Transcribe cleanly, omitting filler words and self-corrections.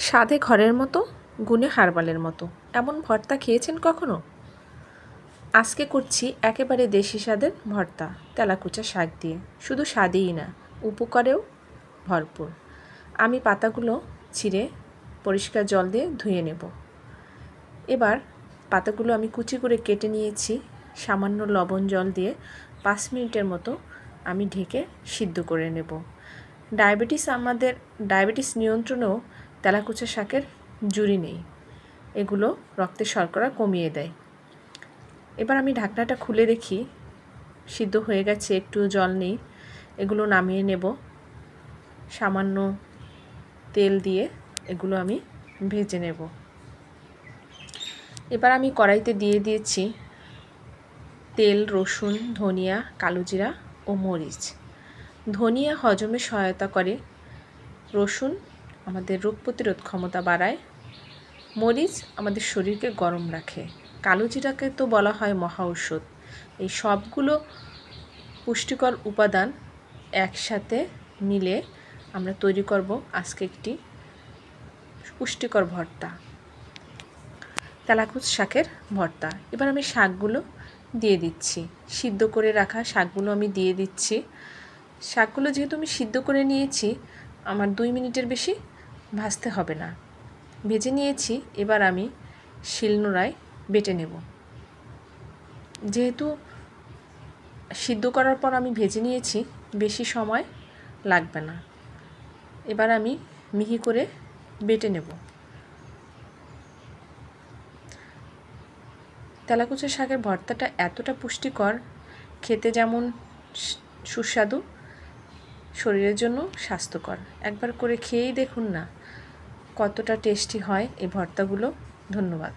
স্বাদে ঘরের মতো, গুণে হারবালের মতো। এমন ভর্তা খেয়েছেন কখনো? আজকে করছি একেবারে দেশি স্বাদের ভর্তা, তেলাকুচা শাক দিয়ে। শুধু স্বাদেই না, উপকারেও ভরপুর। আমি পাতাগুলো ছিঁড়ে পরিষ্কার জল দিয়ে ধুয়ে নেব। এবার পাতাগুলো আমি কুচি করে কেটে নিয়েছি। সামান্য লবণ জল দিয়ে 5 মিনিটের মতো আমি ঢেকে সিদ্ধ করে নেব। ডায়াবেটিস নিয়ন্ত্রণেও তেলাকুচা শাকের জুড়ি নেই। এগুলো রক্তে শর্করা কমিয়ে দেয়। এবার আমি ঢাকনাটা খুলে দেখি সিদ্ধ হয়ে গেছে, একটু জল নেই। এগুলো নামিয়ে নেব। সামান্য তেল দিয়ে এগুলো আমি ভেজে নেব। এবার আমি কড়াইতে দিয়ে দিয়েছি তেল, রসুন, ধনিয়া, কালো জিরা ও মরিচ। ধনিয়া হজমে সহায়তা করে, রসুন আমাদের রোগ প্রতিরোধ ক্ষমতা বাড়ায়, মরিচ আমাদের শরীরকে গরম রাখে, কালো জিরাকে তো বলা হয় মহা ঔষধ। এই সবগুলো পুষ্টিকর উপাদান একসাথে মিলে আমরা তৈরি করব আজকে একটি পুষ্টিকর ভর্তা, তেলাকুচ শাকের ভর্তা। এবার আমি শাকগুলো দিয়ে দিচ্ছি, সিদ্ধ করে রাখা শাকগুলো আমি দিয়ে দিচ্ছি। শাকগুলো যেহেতু আমি সিদ্ধ করে নিয়েছি, আমার 2 মিনিটের বেশি ভাজতে হবে না। ভেজে নিয়েছি। এবার আমি শিলনোড়ায় বেটে নেব। যেহেতু সিদ্ধ করার পর আমি ভেজে নিয়েছি, বেশি সময় লাগবে না। এবার আমি মিহি করে বেটে নেব। তেলাকুচা শাকের ভর্তাটা এতটা পুষ্টিকর, খেতে যেমন সুস্বাদু, শরীরের জন্য স্বাস্থ্যকর। একবার করে খেয়েই দেখুন না কতটা টেস্টি হয় এই ভর্তাগুলো। ধন্যবাদ।